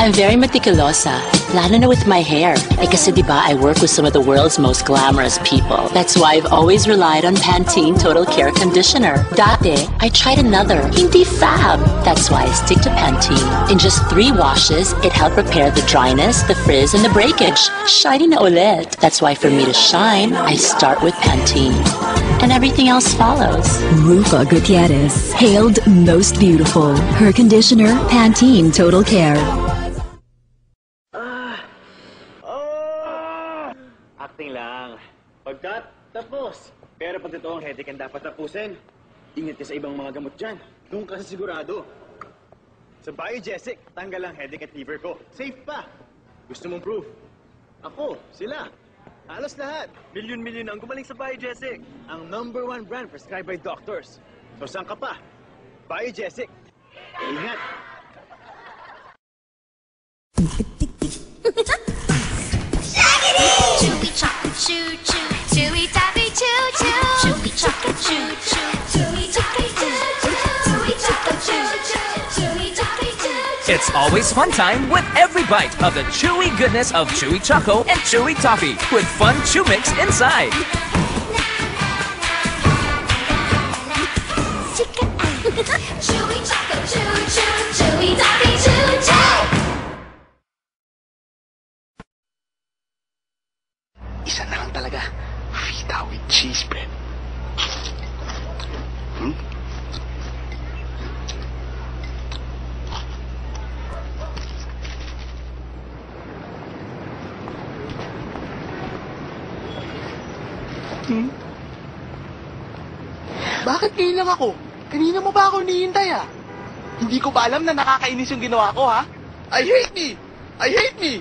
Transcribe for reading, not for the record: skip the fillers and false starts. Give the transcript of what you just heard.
I'm very meticulosa, lalo na with my hair. Kasi diba, I work with some of the world's most glamorous people. That's why I've always relied on Pantene Total Care Conditioner. Dati, I tried another, hindi fab. That's why I stick to Pantene. In just 3 washes, it helped repair the dryness, the frizz, and the breakage. Shiny na ulit. That's why for me to shine, I start with Pantene. And everything else follows. Rufa Gutierrez, hailed most beautiful. Her conditioner, Pantene Total Care. Acting lang. Pagkat, tapos. Pero pag totoong headache ang dapat tapusin, ingat ka sa ibang mga gamot dyan. Doon ka sa sigurado. Sa Biogesic, tanggal ang headache at fever ko. Safe pa. Gusto mong proof? Ako, sila. Halos lahat. Milyon-milyon ang gumaling sa Biogesic. Ang #1 brand prescribed by doctors. So saan ka pa? Biogesic. Ingat. Chewy chocolate choo choo, chewy toffee choo choo, chewy chocolate choo choo, chewy chocolate choo choo, chewy chocolate choo choo, chewy chocolate choo. It's always fun time with every bite of the chewy goodness of Chewy Choco and Chewy Toffee with fun chew mix inside. Chewy chocolate choo choo, chewy toffee choo choo. Isa na lang talaga. Fita with cheese bread. Bakit ngayon lang ako? Kanina mo ba ako hinihintay ah? Hindi ko ba alam na nakakainis yung ginawa ko ha? I hate me! I hate me!